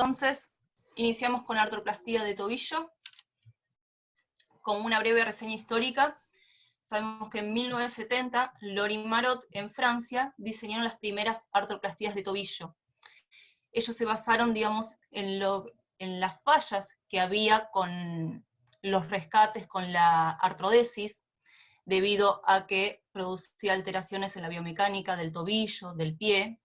Entonces, iniciamos con la artroplastía de tobillo. Como una breve reseña histórica, sabemos que en 1970, Lorin Marot, en Francia, diseñaron las primeras artroplastías de tobillo. Ellos se basaron, digamos, en las fallas que había con los rescates con la artrodesis, debido a que producía alteraciones en la biomecánica del tobillo, del pie,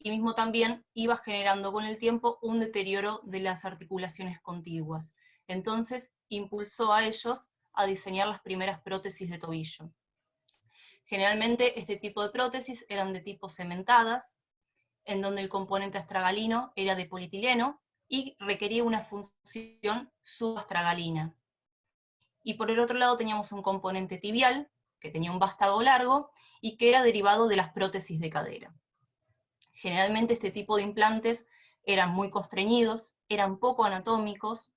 y mismo también iba generando con el tiempo un deterioro de las articulaciones contiguas. Entonces impulsó a ellos a diseñar las primeras prótesis de tobillo. Generalmente este tipo de prótesis eran de tipo cementadas, en donde el componente astragalino era de polietileno y requería una función subastragalina. Y por el otro lado teníamos un componente tibial, que tenía un vástago largo y que era derivado de las prótesis de cadera. Generalmente este tipo de implantes eran muy constreñidos, eran poco anatómicos,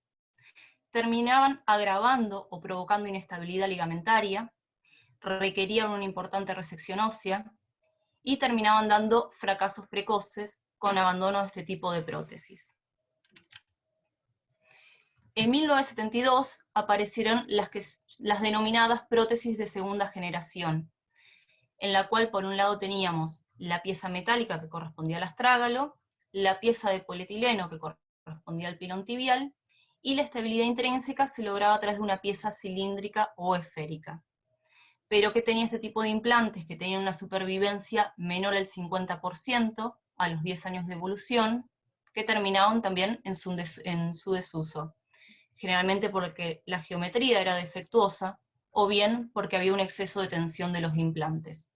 terminaban agravando o provocando inestabilidad ligamentaria, requerían una importante resección ósea y terminaban dando fracasos precoces con abandono de este tipo de prótesis. En 1972 aparecieron las denominadas prótesis de segunda generación, en la cual por un lado teníamos la pieza metálica que correspondía al astrágalo, la pieza de polietileno que correspondía al pilón tibial, y la estabilidad intrínseca se lograba a través de una pieza cilíndrica o esférica. Pero que tenía este tipo de implantes que tenían una supervivencia menor al 50% a los 10 años de evolución, que terminaban también en su desuso. Generalmente porque la geometría era defectuosa, o bien porque había un exceso de tensión de los implantes.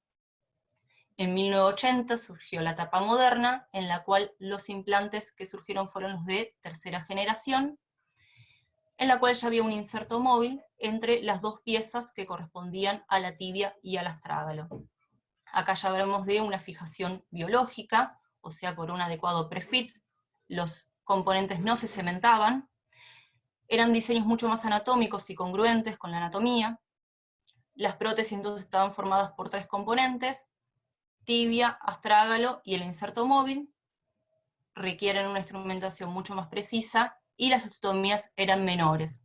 En 1980 surgió la etapa moderna, en la cual los implantes que surgieron fueron los de tercera generación, en la cual ya había un inserto móvil entre las dos piezas que correspondían a la tibia y al astrágalo. Acá ya hablamos de una fijación biológica, o sea, por un adecuado prefit, los componentes no se cementaban, eran diseños mucho más anatómicos y congruentes con la anatomía. Las prótesis entonces estaban formadas por 3 componentes, tibia, astrágalo y el inserto móvil, requieren una instrumentación mucho más precisa, y las osteotomías eran menores.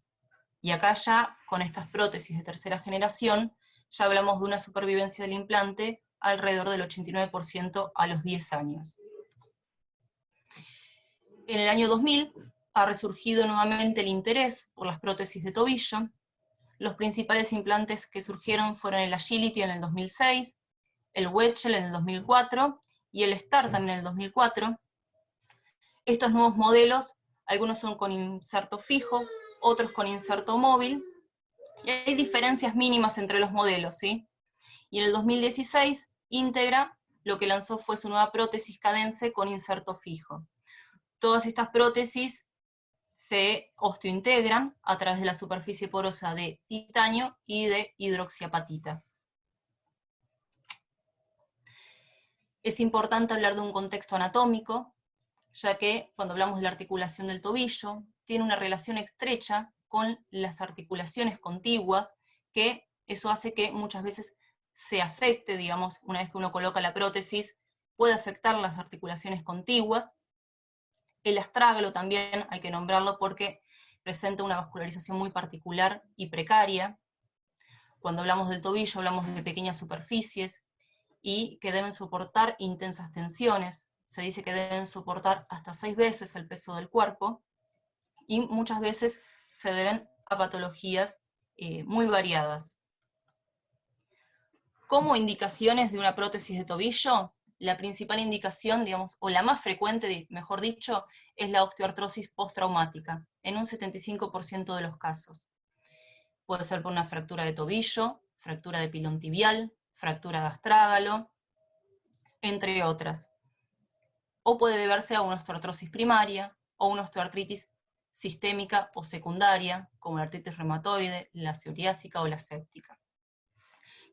Y acá ya, con estas prótesis de tercera generación, ya hablamos de una supervivencia del implante alrededor del 89% a los 10 años. En el año 2000 ha resurgido nuevamente el interés por las prótesis de tobillo. Los principales implantes que surgieron fueron el Agility en el 2006, el Wedgel en el 2004 y el Star también en el 2004. Estos nuevos modelos, algunos son con inserto fijo, otros con inserto móvil, y hay diferencias mínimas entre los modelos, ¿sí? Y en el 2016, Integra lo que lanzó fue su nueva prótesis Cadence con inserto fijo. Todas estas prótesis se osteointegran a través de la superficie porosa de titanio y de hidroxiapatita. Es importante hablar de un contexto anatómico, ya que cuando hablamos de la articulación del tobillo, tiene una relación estrecha con las articulaciones contiguas, que eso hace que muchas veces se afecte, digamos, una vez que uno coloca la prótesis, puede afectar las articulaciones contiguas. El astrágalo también hay que nombrarlo porque presenta una vascularización muy particular y precaria. Cuando hablamos del tobillo hablamos de pequeñas superficies y que deben soportar intensas tensiones. Se dice que deben soportar hasta 6 veces el peso del cuerpo, y muchas veces se deben a patologías muy variadas. Como indicaciones de una prótesis de tobillo, la principal indicación, digamos, o la más frecuente, mejor dicho, es la osteoartrosis postraumática, en un 75% de los casos. Puede ser por una fractura de tobillo, fractura de pilón tibial, fractura de astrágalo, entre otras. O puede deberse a una osteoartrosis primaria, o una osteoartritis sistémica o secundaria, como la artritis reumatoide, la psoriásica o la séptica.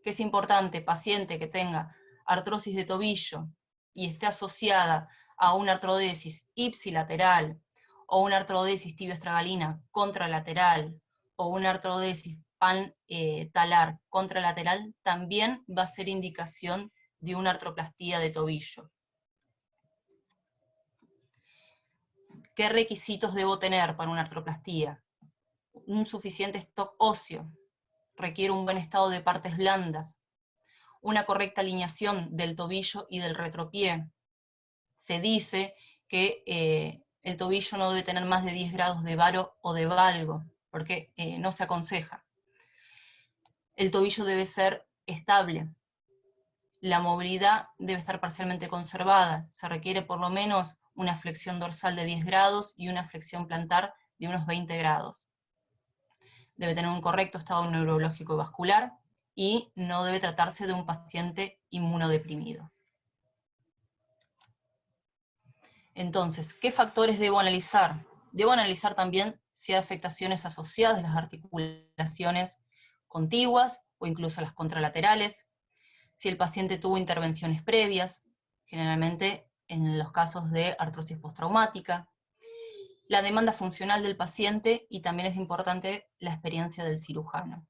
Que es importante, paciente que tenga artrosis de tobillo y esté asociada a una artrodesis ipsilateral, o una artrodesis tibioestragalina contralateral, o una artrodesis talar contralateral, también va a ser indicación de una artroplastía de tobillo. ¿Qué requisitos debo tener para una artroplastía? Un suficiente stock óseo, requiere un buen estado de partes blandas, una correcta alineación del tobillo y del retropié. Se dice que el tobillo no debe tener más de 10 grados de varo o de valgo, porque no se aconseja. El tobillo debe ser estable. La movilidad debe estar parcialmente conservada. Se requiere por lo menos una flexión dorsal de 10 grados y una flexión plantar de unos 20 grados. Debe tener un correcto estado neurológico y vascular y no debe tratarse de un paciente inmunodeprimido. Entonces, ¿qué factores debo analizar? Debo analizar también si hay afectaciones asociadas a las articulaciones contiguas o incluso las contralaterales, si el paciente tuvo intervenciones previas, generalmente en los casos de artrosis postraumática, la demanda funcional del paciente y también es importante la experiencia del cirujano.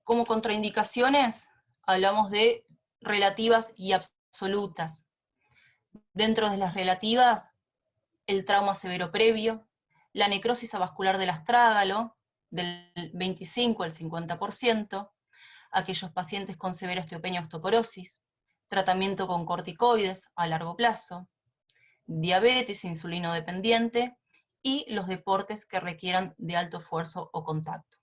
Como contraindicaciones, hablamos de relativas y absolutas. Dentro de las relativas, el trauma severo previo, la necrosis avascular del astrágalo, del 25 al 50%, aquellos pacientes con severa osteopenia osteoporosis, tratamiento con corticoides a largo plazo, diabetes insulino dependiente y los deportes que requieran de alto esfuerzo o contacto.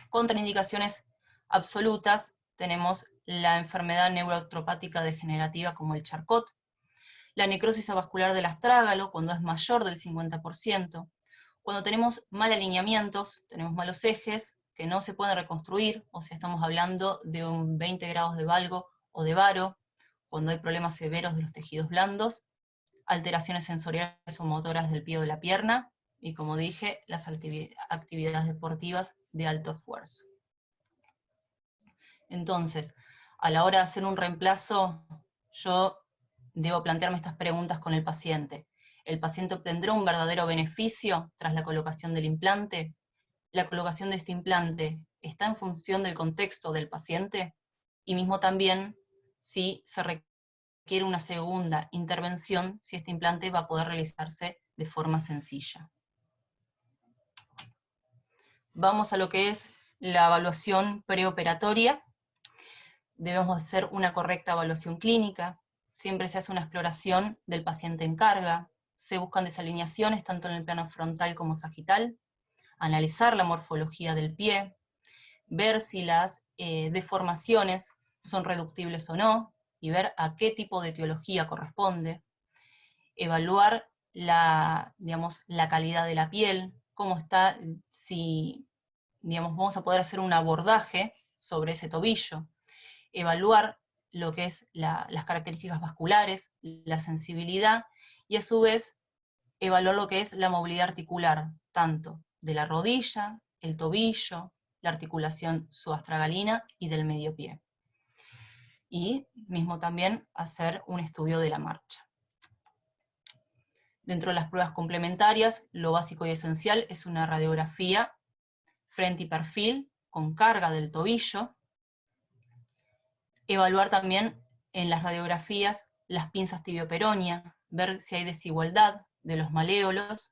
Contraindicaciones absolutas tenemos la enfermedad neurotropática degenerativa como el Charcot, la necrosis avascular del astrágalo cuando es mayor del 50%, cuando tenemos mal alineamientos, tenemos malos ejes que no se pueden reconstruir, o sea, estamos hablando de un 20 grados de valgo o de varo, cuando hay problemas severos de los tejidos blandos, alteraciones sensoriales o motoras del pie o de la pierna, y como dije, las actividades deportivas de alto esfuerzo. Entonces, a la hora de hacer un reemplazo, yo debo plantearme estas preguntas con el paciente. ¿El paciente obtendrá un verdadero beneficio tras la colocación del implante? ¿La colocación de este implante está en función del contexto del paciente? Y mismo también si se requiere una segunda intervención, si este implante va a poder realizarse de forma sencilla. Vamos a lo que es la evaluación preoperatoria. Debemos hacer una correcta evaluación clínica, siempre se hace una exploración del paciente en carga, se buscan desalineaciones tanto en el plano frontal como sagital, analizar la morfología del pie, ver si las deformaciones son reductibles o no, y ver a qué tipo de etiología corresponde, evaluar la calidad de la piel, cómo está, si vamos a poder hacer un abordaje sobre ese tobillo, evaluar lo que es las características vasculares, la sensibilidad, y a su vez evaluar lo que es la movilidad articular, tanto de la rodilla, el tobillo, la articulación subastragalina y del medio pie. Y mismo también hacer un estudio de la marcha. Dentro de las pruebas complementarias, lo básico y esencial es una radiografía frente y perfil con carga del tobillo. Evaluar también en las radiografías las pinzas tibioperonia, ver si hay desigualdad de los maléolos,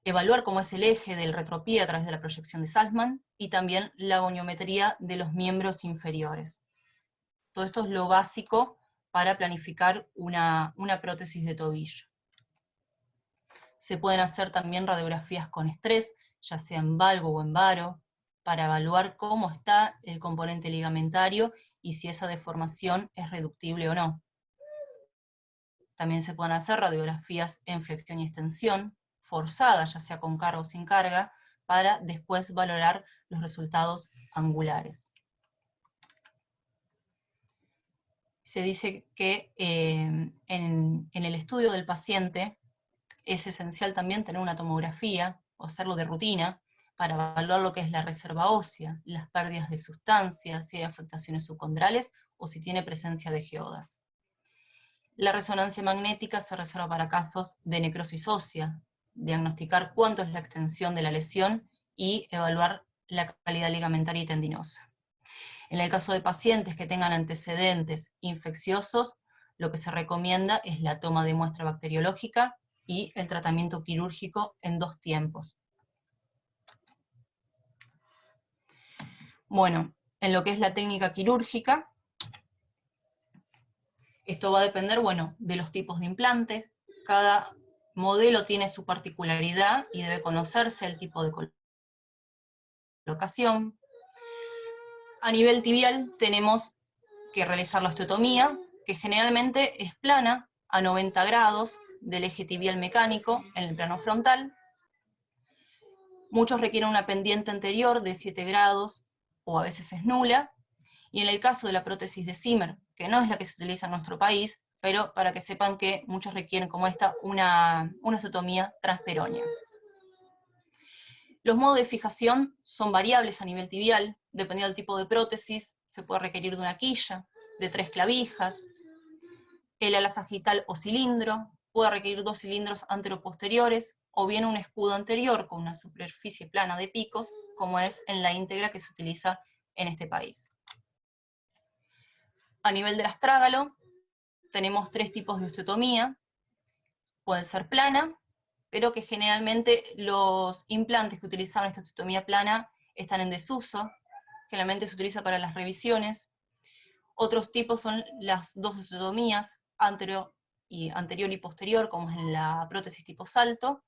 evaluar cómo es el eje del retropié a través de la proyección de Salzman, y también la goniometría de los miembros inferiores. Todo esto es lo básico para planificar una prótesis de tobillo. Se pueden hacer también radiografías con estrés, ya sea en valgo o en varo, para evaluar cómo está el componente ligamentario y si esa deformación es reductible o no. También se pueden hacer radiografías en flexión y extensión, forzadas, ya sea con carga o sin carga, para después valorar los resultados angulares. Se dice que en el estudio del paciente es esencial también tener una tomografía, o hacerlo de rutina, para evaluar lo que es la reserva ósea, las pérdidas de sustancias, si hay afectaciones subcondrales o si tiene presencia de geodas. La resonancia magnética se reserva para casos de necrosis ósea, diagnosticar cuánto es la extensión de la lesión y evaluar la calidad ligamentaria y tendinosa. En el caso de pacientes que tengan antecedentes infecciosos, lo que se recomienda es la toma de muestra bacteriológica y el tratamiento quirúrgico en 2 tiempos. Bueno, en lo que es la técnica quirúrgica, esto va a depender, bueno, de los tipos de implantes. Cada modelo tiene su particularidad y debe conocerse el tipo de colocación. A nivel tibial tenemos que realizar la osteotomía, que generalmente es plana, a 90 grados del eje tibial mecánico en el plano frontal. Muchos requieren una pendiente anterior de 7 grados, o a veces es nula, y en el caso de la prótesis de Zimmer, que no es la que se utiliza en nuestro país, pero para que sepan que muchos requieren como esta una osteotomía transperonea. Los modos de fijación son variables a nivel tibial, dependiendo del tipo de prótesis, se puede requerir de una quilla, de 3 clavijas, el ala sagital o cilindro, puede requerir 2 cilindros anteroposteriores, o bien un escudo anterior con una superficie plana de picos, como es en la íntegra que se utiliza en este país. A nivel del astrágalo, tenemos 3 tipos de osteotomía, pueden ser plana, pero que generalmente los implantes que utilizaban esta osteotomía plana están en desuso, generalmente se utiliza para las revisiones. Otros tipos son las 2 osteotomías, anterior y posterior, como es en la prótesis tipo salto,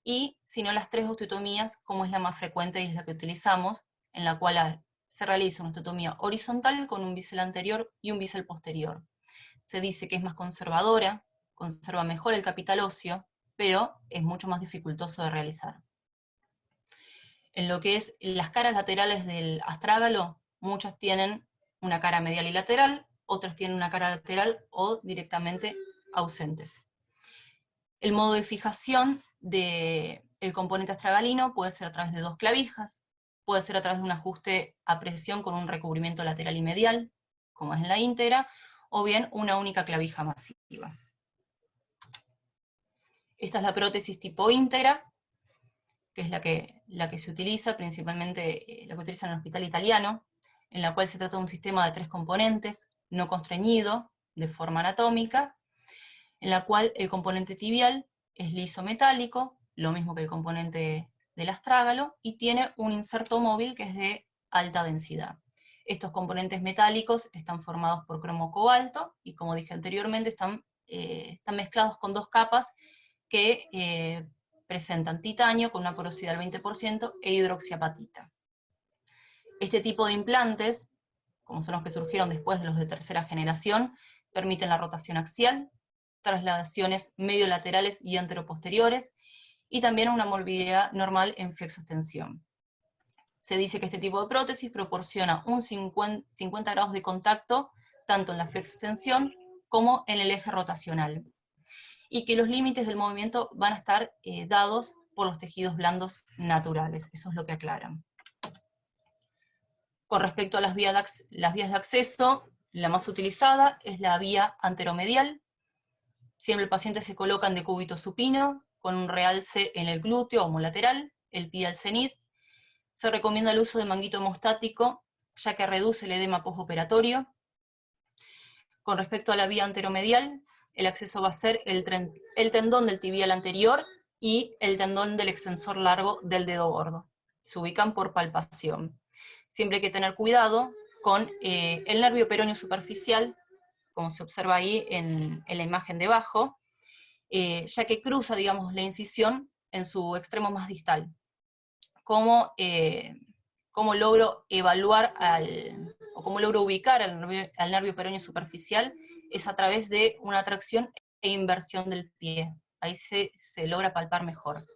y si no las 3 osteotomías, como es la más frecuente y es la que utilizamos, en la cual se realiza una osteotomía horizontal con un bisel anterior y un bisel posterior. Se dice que es más conservadora, conserva mejor el capital óseo, pero es mucho más dificultoso de realizar. En lo que es las caras laterales del astrágalo, muchas tienen una cara medial y lateral, otras tienen una cara lateral o directamente ausentes. El modo de fijación del componente astragalino puede ser a través de 2 clavijas, puede ser a través de un ajuste a presión con un recubrimiento lateral y medial, como es en la íntegra, o bien una única clavija masiva. Esta es la prótesis tipo íntegra, que es la que se utiliza, principalmente la que utiliza en el hospital italiano, en la cual se trata de un sistema de 3 componentes, no constreñido, de forma anatómica, en la cual el componente tibial es liso metálico, lo mismo que el componente del astrágalo, y tiene un inserto móvil que es de alta densidad. Estos componentes metálicos están formados por cromo cobalto, y como dije anteriormente, están mezclados con 2 capas que presentan titanio con una porosidad del 20% e hidroxiapatita. Este tipo de implantes, como son los que surgieron después de los de tercera generación, permiten la rotación axial, trasladaciones mediolaterales y anteroposteriores, y también una movilidad normal en flexoextensión. Se dice que este tipo de prótesis proporciona un 50 grados de contacto tanto en la flexoextensión como en el eje rotacional, y que los límites del movimiento van a estar dados por los tejidos blandos naturales, eso es lo que aclaran. Con respecto a las vías de acceso, la más utilizada es la vía anteromedial. Siempre el paciente se coloca en decúbito supino, con un realce en el glúteo o homolateral, el pie al cenit. Se recomienda el uso de manguito hemostático, ya que reduce el edema postoperatorio. Con respecto a la vía anteromedial, el acceso va a ser el tendón del tibial anterior y el tendón del extensor largo del dedo gordo. Se ubican por palpación. Siempre hay que tener cuidado con el nervio peroneo superficial, como se observa ahí en la imagen de abajo, ya que cruza, digamos, la incisión en su extremo más distal. ¿Cómo logro evaluar o cómo logro ubicar al nervio peroneo superficial? Es a través de una tracción e inversión del pie. Ahí se logra palpar mejor.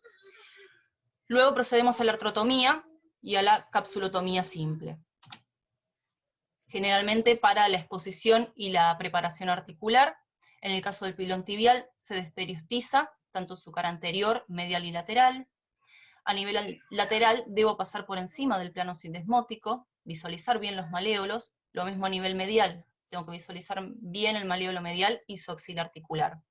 Luego procedemos a la artrotomía y a la capsulotomía simple. Generalmente para la exposición y la preparación articular. En el caso del pilón tibial se desperiostiza tanto su cara anterior, medial y lateral. A nivel lateral debo pasar por encima del plano sindesmótico, visualizar bien los maléolos, lo mismo a nivel medial, tengo que visualizar bien el maléolo medial y su axila articular.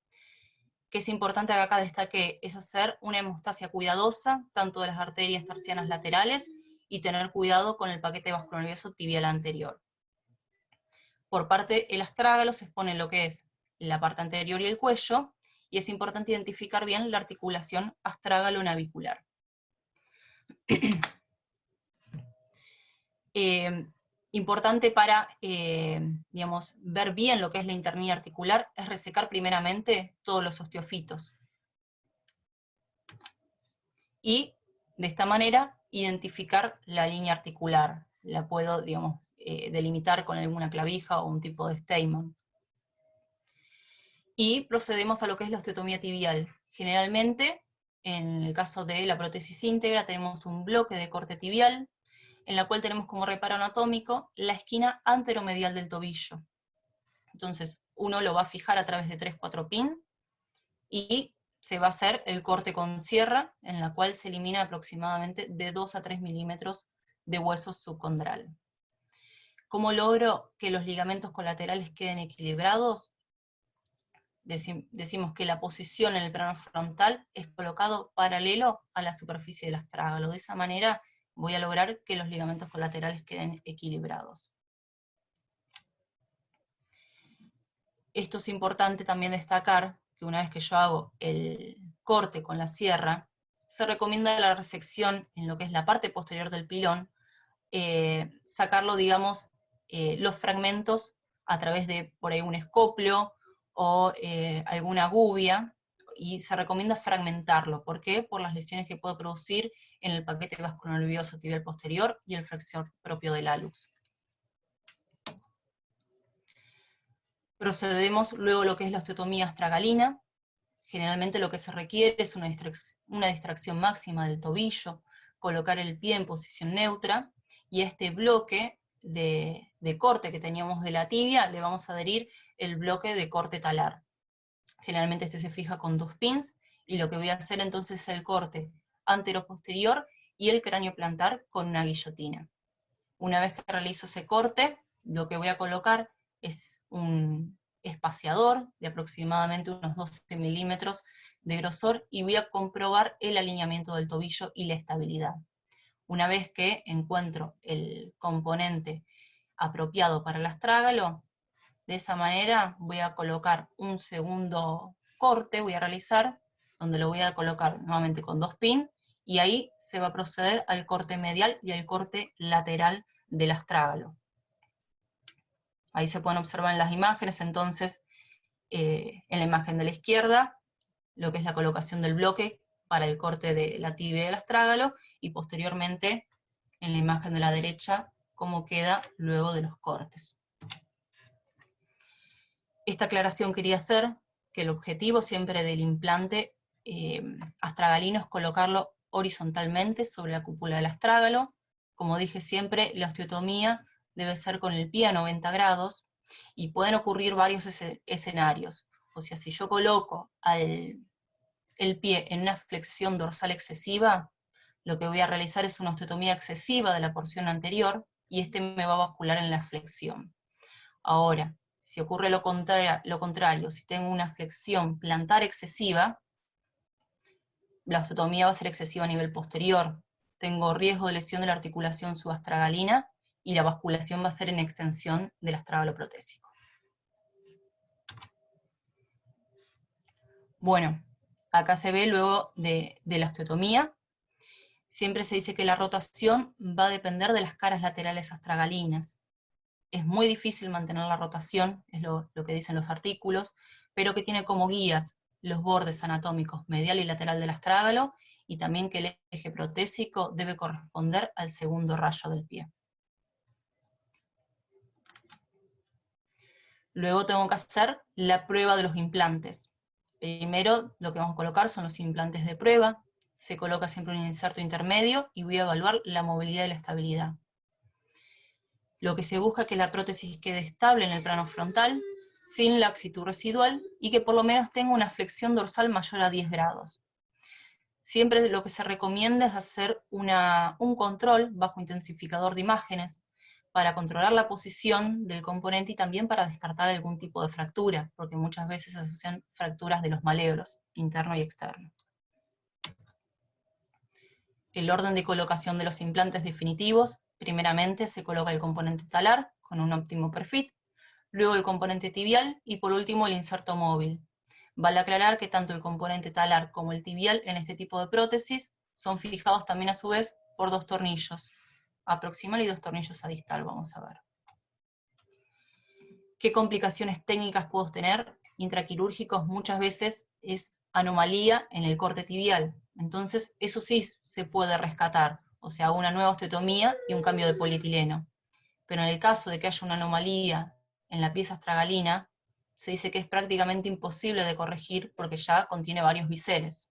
Que es importante que acá destaque es hacer una hemostasia cuidadosa, tanto de las arterias tercianas laterales, y tener cuidado con el paquete vasculonervioso tibial anterior. Por parte del astrágalo se expone lo que es la parte anterior y el cuello, y es importante identificar bien la articulación astrágalo-navicular. Importante para, digamos, ver bien lo que es la internía articular, es resecar primeramente todos los osteofitos. Y, de esta manera, identificar la línea articular. La puedo, digamos, delimitar con alguna clavija o un tipo de Steinmann. Y procedemos a lo que es la osteotomía tibial. Generalmente, en el caso de la prótesis íntegra, tenemos un bloque de corte tibial, en la cual tenemos como reparo anatómico la esquina anteromedial del tobillo. Entonces, uno lo va a fijar a través de 3-4 pin, y se va a hacer el corte con sierra, en la cual se elimina aproximadamente de 2 a 3 milímetros de hueso subcondral. ¿Cómo logro que los ligamentos colaterales queden equilibrados? Decimos que la posición en el plano frontal es colocado paralelo a la superficie del astrágalo. De esa manera voy a lograr que los ligamentos colaterales queden equilibrados. Esto es importante también destacar, que una vez que yo hago el corte con la sierra, se recomienda la resección en lo que es la parte posterior del pilón, sacarlo, digamos, los fragmentos a través de, por ahí, un escoplo o alguna gubia, y se recomienda fragmentarlo. ¿Por qué? Por las lesiones que puede producir en el paquete vasculonervioso tibial posterior y el flexor propio del hallux. Procedemos luego a lo que es la osteotomía astragalina. Generalmente lo que se requiere es una distracción máxima del tobillo, colocar el pie en posición neutra, y a este bloque de corte que teníamos de la tibia le vamos a adherir el bloque de corte talar. Generalmente este se fija con 2 pins, y lo que voy a hacer entonces es el corte antero-posterior y el cráneo plantar con una guillotina. Una vez que realizo ese corte, lo que voy a colocar es un espaciador de aproximadamente unos 12 milímetros de grosor, y voy a comprobar el alineamiento del tobillo y la estabilidad. Una vez que encuentro el componente apropiado para el astrágalo, de esa manera voy a colocar un segundo corte, voy a realizar, donde lo voy a colocar nuevamente con 2 pins, y ahí se va a proceder al corte medial y al corte lateral del astrágalo. Ahí se pueden observar en las imágenes, entonces, en la imagen de la izquierda, lo que es la colocación del bloque para el corte de la tibia del astrágalo, y posteriormente, en la imagen de la derecha, cómo queda luego de los cortes. Esta aclaración quería hacer, que el objetivo siempre del implante astragalino es colocarlo horizontalmente sobre la cúpula del astrágalo. Como dije siempre, la osteotomía debe ser con el pie a 90 grados, y pueden ocurrir varios escenarios. O sea, si yo coloco el pie en una flexión dorsal excesiva, lo que voy a realizar es una osteotomía excesiva de la porción anterior, y este me va a bascular en la flexión. Ahora, si ocurre lo contrario, si tengo una flexión plantar excesiva, la osteotomía va a ser excesiva a nivel posterior. Tengo riesgo de lesión de la articulación subastragalina, y la basculación va a ser en extensión del astrágalo protésico. Bueno, acá se ve luego de la osteotomía. Siempre se dice que la rotación va a depender de las caras laterales astragalinas. Es muy difícil mantener la rotación, es lo que dicen los artículos, pero que tiene como guías los bordes anatómicos medial y lateral del astrágalo, y también que el eje protésico debe corresponder al segundo rayo del pie. Luego tengo que hacer la prueba de los implantes. Primero lo que vamos a colocar son los implantes de prueba. Se coloca siempre un inserto intermedio, y voy a evaluar la movilidad y la estabilidad. Lo que se busca es que la prótesis quede estable en el plano frontal, sin laxitud residual, y que por lo menos tenga una flexión dorsal mayor a 10 grados. Siempre lo que se recomienda es hacer un control bajo intensificador de imágenes, para controlar la posición del componente y también para descartar algún tipo de fractura, porque muchas veces se asocian fracturas de los maléolos, interno y externo. El orden de colocación de los implantes definitivos: primeramente se coloca el componente talar con un óptimo perfil, luego el componente tibial y por último el inserto móvil. Vale aclarar que tanto el componente talar como el tibial en este tipo de prótesis son fijados también a su vez por 2 tornillos a proximal y 2 tornillos a distal, vamos a ver. ¿Qué complicaciones técnicas puedo tener? Intraquirúrgicos muchas veces es anomalía en el corte tibial, entonces eso sí se puede rescatar, o sea, una nueva osteotomía y un cambio de polietileno. Pero en el caso de que haya una anomalía en la pieza astragalina, se dice que es prácticamente imposible de corregir porque ya contiene varios biseles.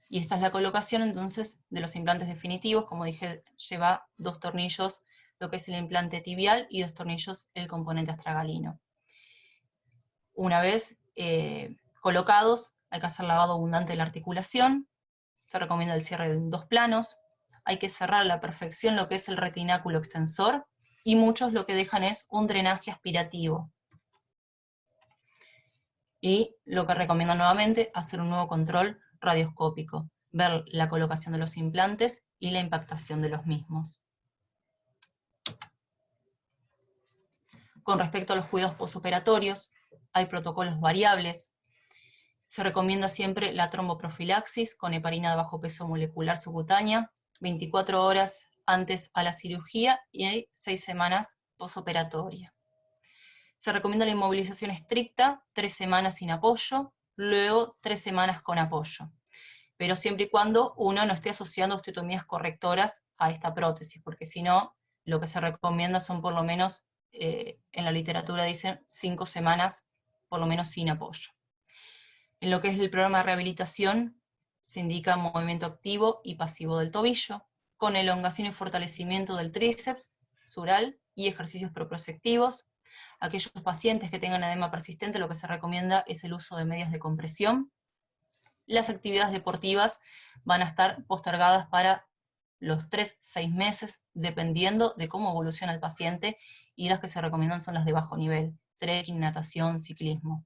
Y esta es la colocación entonces de los implantes definitivos, como dije, lleva 2 tornillos lo que es el implante tibial y 2 tornillos el componente astragalino. Una vez colocados, hay que hacer lavado abundante de la articulación, se recomienda el cierre en 2 planos, hay que cerrar a la perfección lo que es el retináculo extensor, y muchos lo que dejan es un drenaje aspirativo. Y lo que recomiendo nuevamente, hacer un nuevo control radioscópico, ver la colocación de los implantes y la impactación de los mismos. Con respecto a los cuidados posoperatorios, hay protocolos variables. Se recomienda siempre la tromboprofilaxis con heparina de bajo peso molecular subcutánea, 24 horas antes a la cirugía y hay 6 semanas posoperatoria. Se recomienda la inmovilización estricta, 3 semanas sin apoyo, luego 3 semanas con apoyo, pero siempre y cuando uno no esté asociando osteotomías correctoras a esta prótesis, porque si no, lo que se recomienda son por lo menos, en la literatura dicen 5 semanas por lo menos sin apoyo. En lo que es el programa de rehabilitación, se indica movimiento activo y pasivo del tobillo, con elongación y fortalecimiento del tríceps sural y ejercicios proprioceptivos. Aquellos pacientes que tengan edema persistente, lo que se recomienda es el uso de medias de compresión. Las actividades deportivas van a estar postergadas para los 3-6 meses, dependiendo de cómo evoluciona el paciente, y las que se recomiendan son las de bajo nivel, trekking, natación, ciclismo.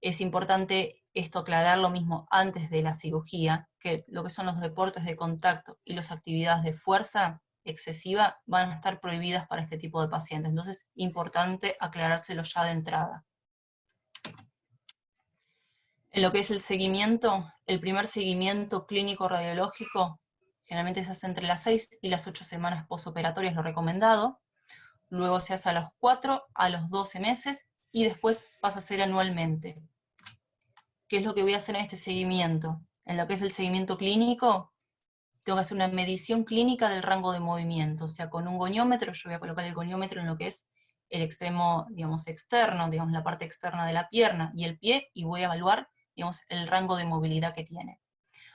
Es importante esto aclarar lo mismo antes de la cirugía, que lo que son los deportes de contacto y las actividades de fuerza excesiva van a estar prohibidas para este tipo de pacientes. Entonces, importante aclarárselo ya de entrada. En lo que es el seguimiento, el primer seguimiento clínico radiológico generalmente se hace entre las 6 y las 8 semanas posoperatorias, lo recomendado. Luego se hace a los 4 a los 12 meses y después pasa a ser anualmente. ¿Qué es lo que voy a hacer en este seguimiento? En lo que es el seguimiento clínico, tengo que hacer una medición clínica del rango de movimiento, o sea, con un goniómetro, yo voy a colocar el goniómetro en lo que es el extremo, digamos, externo, digamos, la parte externa de la pierna y el pie, y voy a evaluar, digamos, el rango de movilidad que tiene.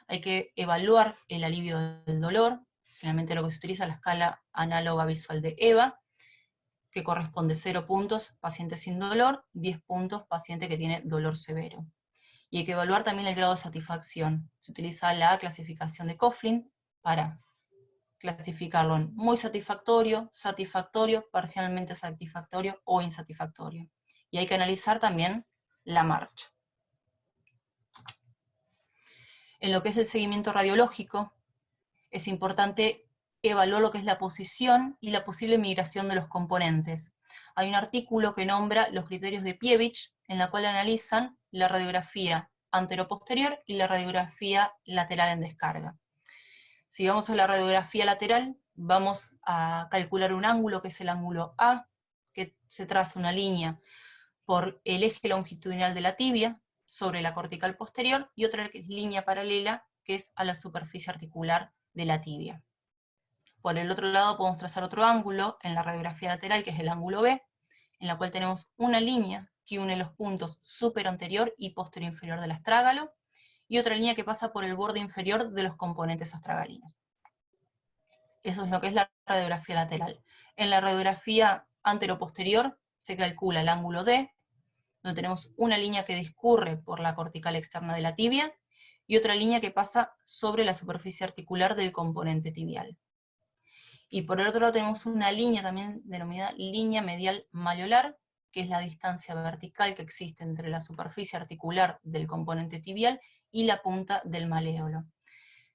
Hay que evaluar el alivio del dolor, generalmente lo que se utiliza es la escala análoga visual de EVA, que corresponde 0 puntos, paciente sin dolor, 10 puntos, paciente que tiene dolor severo. Y hay que evaluar también el grado de satisfacción. Se utiliza la clasificación de Coughlin para clasificarlo en muy satisfactorio, satisfactorio, parcialmente satisfactorio o insatisfactorio. Y hay que analizar también la marcha. En lo que es el seguimiento radiológico, es importante evaluar lo que es la posición y la posible migración de los componentes. Hay un artículo que nombra los criterios de Pievich, en la cual analizan la radiografía anteroposterior y la radiografía lateral en descarga. Si vamos a la radiografía lateral, vamos a calcular un ángulo, que es el ángulo A, que se traza una línea por el eje longitudinal de la tibia sobre la cortical posterior, y otra línea paralela que es a la superficie articular de la tibia. Por el otro lado podemos trazar otro ángulo en la radiografía lateral, que es el ángulo B, en la cual tenemos una línea que une los puntos superanterior y posterior inferior del astrágalo, y otra línea que pasa por el borde inferior de los componentes astragalinos. Eso es lo que es la radiografía lateral. En la radiografía anteroposterior se calcula el ángulo D, donde tenemos una línea que discurre por la cortical externa de la tibia, y otra línea que pasa sobre la superficie articular del componente tibial. Y por el otro lado tenemos una línea también denominada línea medial malleolar, que es la distancia vertical que existe entre la superficie articular del componente tibial y la punta del maléolo.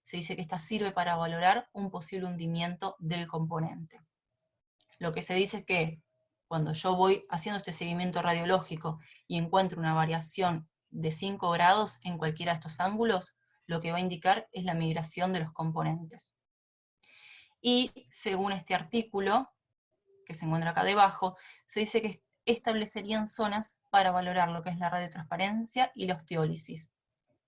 Se dice que esta sirve para valorar un posible hundimiento del componente. Lo que se dice es que cuando yo voy haciendo este seguimiento radiológico y encuentro una variación de 5 grados en cualquiera de estos ángulos, lo que va a indicar es la migración de los componentes. Y según este artículo, que se encuentra acá debajo, se dice que establecerían zonas para valorar lo que es la radiotransparencia y la osteólisis.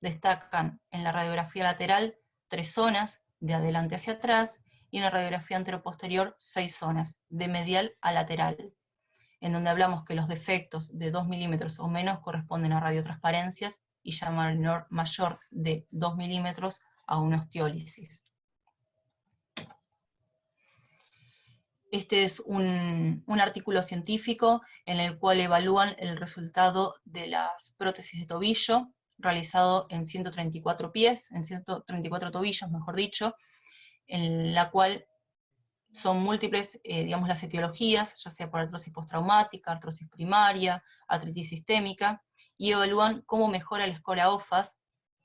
Destacan en la radiografía lateral 3 zonas, de adelante hacia atrás, y en la radiografía anteroposterior 6 zonas, de medial a lateral, en donde hablamos que los defectos de 2 milímetros o menos corresponden a radiotransparencias y ya mayor de 2 milímetros a una osteólisis. Este es un artículo científico en el cual evalúan el resultado de las prótesis de tobillo, realizado en 134 pies, en 134 tobillos, mejor dicho, en la cual son múltiples, digamos, las etiologías, ya sea por artrosis postraumática, artrosis primaria, artritis sistémica, y evalúan cómo mejora el score OFAS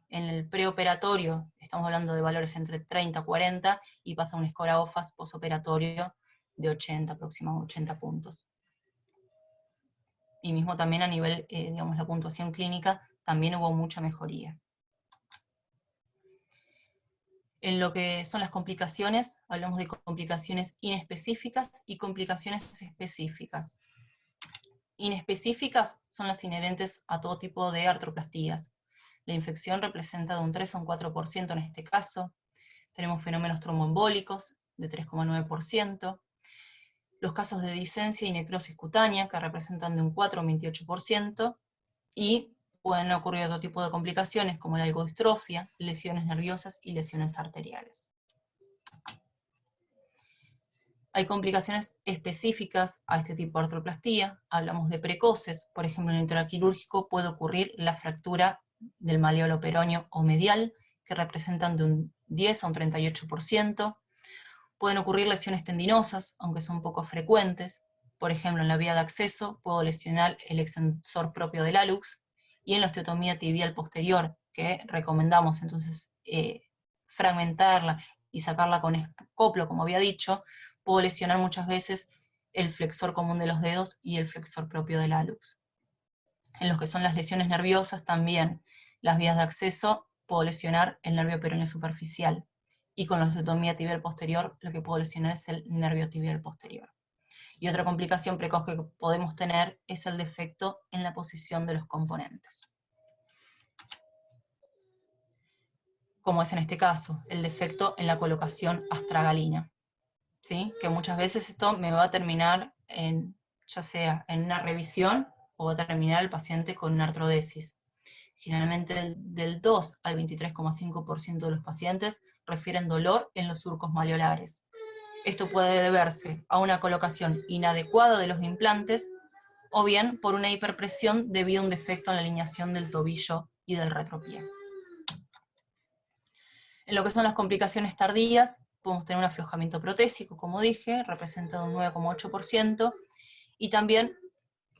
en el preoperatorio. Estamos hablando de valores entre 30 y 40, y pasa un score OFAS posoperatorio de 80, aproximadamente 80 puntos. Y mismo también a nivel, digamos, la puntuación clínica, también hubo mucha mejoría. En lo que son las complicaciones, hablamos de complicaciones inespecíficas y complicaciones específicas. Inespecíficas son las inherentes a todo tipo de artroplastías. La infección representa de un 3 a un 4% en este caso. Tenemos fenómenos tromboembólicos de 3,9%. Los casos de disencia y necrosis cutánea, que representan de un 4 a un 28%. Y pueden ocurrir otro tipo de complicaciones como la algodistrofia, lesiones nerviosas y lesiones arteriales. Hay complicaciones específicas a este tipo de artroplastía, hablamos de precoces, por ejemplo en el intraquirúrgico puede ocurrir la fractura del maleolo peroneo o medial, que representan de un 10 a un 38%, pueden ocurrir lesiones tendinosas, aunque son poco frecuentes, por ejemplo en la vía de acceso puedo lesionar el extensor propio del hallux, y en la osteotomía tibial posterior, que recomendamos entonces fragmentarla y sacarla con escoplo, como había dicho, puedo lesionar muchas veces el flexor común de los dedos y el flexor propio del hallux. En los que son las lesiones nerviosas también, las vías de acceso, puedo lesionar el nervio peroneo superficial, y con la osteotomía tibial posterior lo que puedo lesionar es el nervio tibial posterior. Y otra complicación precoz que podemos tener es el defecto en la posición de los componentes. Como es en este caso, el defecto en la colocación astragalina. ¿Sí? Que muchas veces esto me va a terminar ya sea en una revisión o va a terminar el paciente con una artrodesis. Generalmente del 2 al 23,5% de los pacientes refieren dolor en los surcos maleolares. Esto puede deberse a una colocación inadecuada de los implantes o bien por una hiperpresión debido a un defecto en la alineación del tobillo y del retropié. En lo que son las complicaciones tardías, podemos tener un aflojamiento protésico, como dije, representa un 9,8%, y también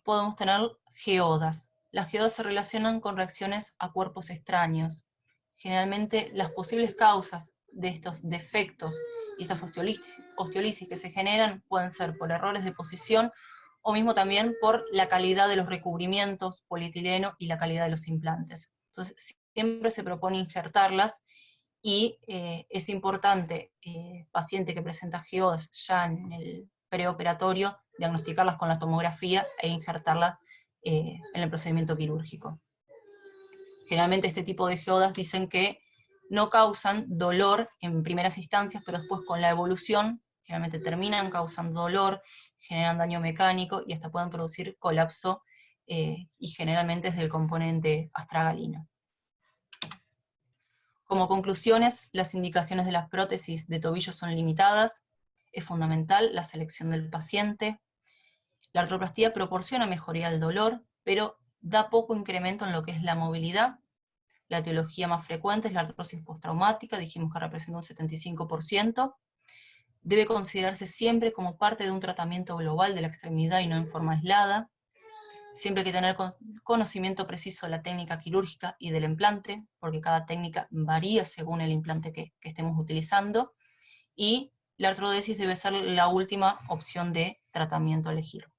podemos tener geodas. Las geodas se relacionan con reacciones a cuerpos extraños. Generalmente las posibles causas de estos defectos y estas osteolisis que se generan pueden ser por errores de posición o mismo también por la calidad de los recubrimientos, polietileno y la calidad de los implantes. Entonces siempre se propone injertarlas y es importante, paciente que presenta geodas ya en el preoperatorio, diagnosticarlas con la tomografía e injertarlas en el procedimiento quirúrgico. Generalmente este tipo de geodas dicen que no causan dolor en primeras instancias, pero después con la evolución generalmente terminan causando dolor, generan daño mecánico y hasta pueden producir colapso, y generalmente es del componente astragalino. Como conclusiones, las indicaciones de las prótesis de tobillo son limitadas, es fundamental la selección del paciente. La artroplastía proporciona mejoría del dolor, pero da poco incremento en lo que es la movilidad. La etiología más frecuente es la artrosis postraumática, dijimos que representa un 75%. Debe considerarse siempre como parte de un tratamiento global de la extremidad y no en forma aislada. Siempre hay que tener conocimiento preciso de la técnica quirúrgica y del implante, porque cada técnica varía según el implante que estemos utilizando, y la artrodesis debe ser la última opción de tratamiento a elegir.